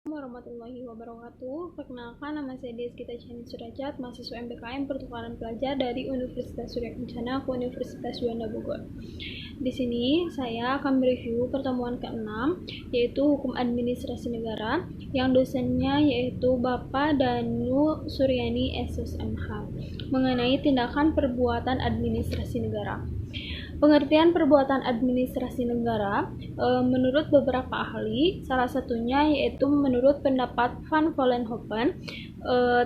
Warahmatullahi wabarakatuh. Perkenalkan, nama saya Deskita Chani Surajat, mahasiswa MBKM Pertukaran Pelajar dari Universitas Surya Kencana ke Universitas Juanda Bogor. Di sini saya akan mereview pertemuan ke-6, yaitu Hukum Administrasi Negara, yang dosennya yaitu Bapak Danu Suryani SSMH, mengenai tindakan perbuatan administrasi negara. Pengertian perbuatan administrasi negara menurut beberapa ahli, salah satunya yaitu menurut pendapat Van Vollenhoven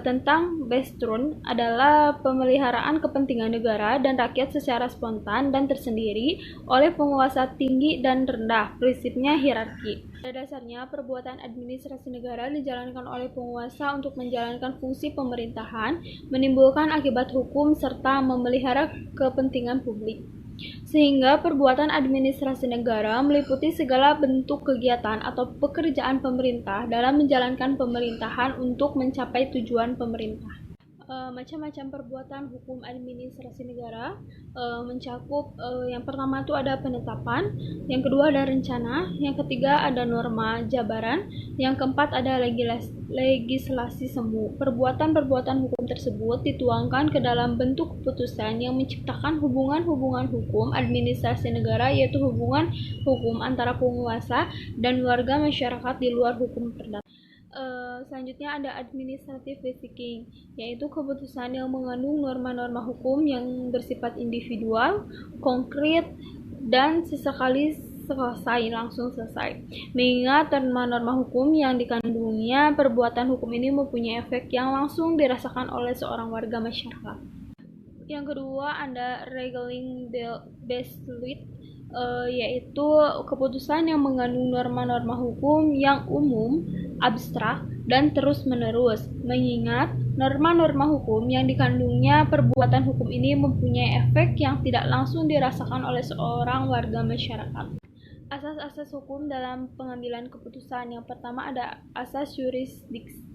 tentang Bestrun adalah pemeliharaan kepentingan negara dan rakyat secara spontan dan tersendiri oleh penguasa tinggi dan rendah, prinsipnya hierarki. Pada dasarnya, perbuatan administrasi negara dijalankan oleh penguasa untuk menjalankan fungsi pemerintahan, menimbulkan akibat hukum, serta memelihara kepentingan publik. Sehingga perbuatan administrasi negara meliputi segala bentuk kegiatan atau pekerjaan pemerintah dalam menjalankan pemerintahan untuk mencapai tujuan pemerintah. Macam-macam perbuatan hukum administrasi negara mencakup yang pertama itu ada penetapan, yang kedua ada rencana, yang ketiga ada norma jabaran, yang keempat ada legislasi semu. Perbuatan-perbuatan hukum tersebut dituangkan ke dalam bentuk keputusan yang menciptakan hubungan-hubungan hukum administrasi negara, yaitu hubungan hukum antara penguasa dan warga masyarakat di luar hukum perdata. Selanjutnya ada administrative basiking, yaitu keputusan yang mengandung norma-norma hukum yang bersifat individual, konkret, dan sesekali langsung selesai. Mengingat norma-norma hukum yang dikandungnya, perbuatan hukum ini mempunyai efek yang langsung dirasakan oleh seorang warga masyarakat. Yang kedua ada regulating based yaitu keputusan yang mengandung norma-norma hukum yang umum, abstrak, dan terus-menerus. Mengingat norma-norma hukum yang dikandungnya, perbuatan hukum ini mempunyai efek yang tidak langsung dirasakan oleh seorang warga masyarakat. Asas-asas hukum dalam pengambilan keputusan. Yang pertama ada asas yurisdiksi,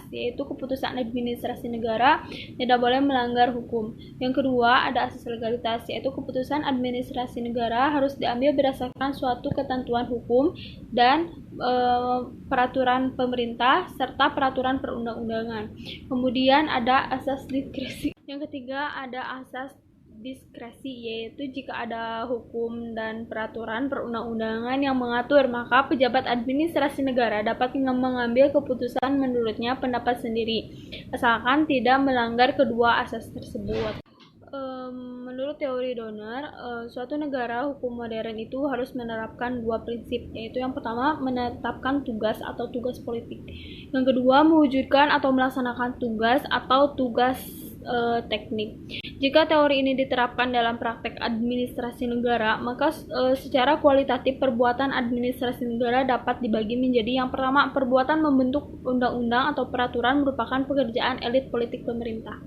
yaitu keputusan administrasi negara tidak boleh melanggar hukum. Yang kedua ada asas legalitas, yaitu keputusan administrasi negara harus diambil berdasarkan suatu ketentuan hukum dan peraturan pemerintah serta peraturan perundang-undangan. Kemudian ada asas diskresi. Yang ketiga ada asas diskresi, yaitu jika ada hukum dan peraturan perundang-undangan yang mengatur, maka pejabat administrasi negara dapat mengambil keputusan menurutnya pendapat sendiri, asalkan tidak melanggar kedua asas tersebut. Menurut teori Donner, suatu negara hukum modern itu harus menerapkan dua prinsip, yaitu yang pertama menetapkan tugas atau tugas politik, yang kedua mewujudkan atau melaksanakan tugas atau tugas teknik. Jika teori ini diterapkan dalam praktek administrasi negara, maka secara kualitatif perbuatan administrasi negara dapat dibagi menjadi yang pertama, perbuatan membentuk undang-undang atau peraturan merupakan pekerjaan elit politik pemerintah.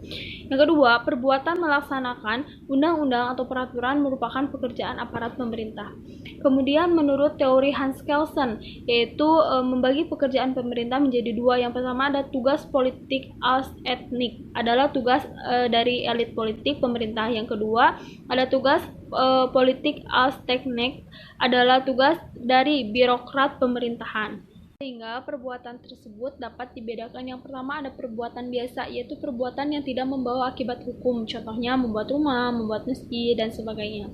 Yang kedua, perbuatan melaksanakan undang-undang atau peraturan merupakan pekerjaan aparat pemerintah. Kemudian menurut teori Hans Kelsen, yaitu membagi pekerjaan pemerintah menjadi dua. Yang pertama ada tugas politik als etnik, adalah tugas dari elit politik pemerintah. Yang kedua ada tugas politik als teknik, adalah tugas dari birokrat pemerintahan. Sehingga perbuatan tersebut dapat dibedakan. Yang pertama ada perbuatan biasa, yaitu perbuatan yang tidak membawa akibat hukum, contohnya membuat rumah, membuat masjid, dan sebagainya.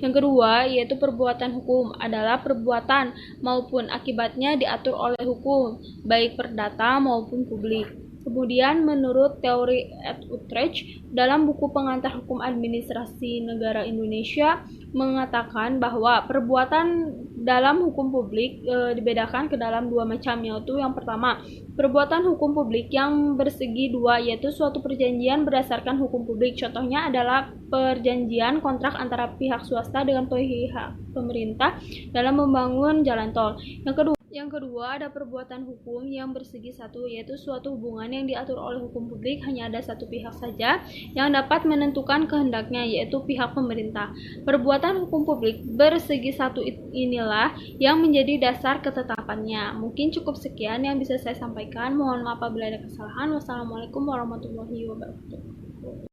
Yang kedua yaitu perbuatan hukum, adalah perbuatan maupun akibatnya diatur oleh hukum, baik perdata maupun publik. Kemudian menurut teori Ed Utrecht dalam buku pengantar hukum administrasi negara Indonesia mengatakan bahwa perbuatan dalam hukum publik dibedakan ke dalam dua macam, yaitu yang pertama perbuatan hukum publik yang bersegi dua, yaitu suatu perjanjian berdasarkan hukum publik, contohnya adalah perjanjian kontrak antara pihak swasta dengan pihak pemerintah dalam membangun jalan tol. Yang kedua ada perbuatan hukum yang bersegi satu, yaitu suatu hubungan yang diatur oleh hukum publik hanya ada satu pihak saja yang dapat menentukan kehendaknya, yaitu pihak pemerintah. Perbuatan hukum publik bersegi satu inilah yang menjadi dasar ketetapannya. Mungkin cukup sekian yang bisa saya sampaikan. Mohon maaf apabila ada kesalahan. Wassalamualaikum warahmatullahi wabarakatuh.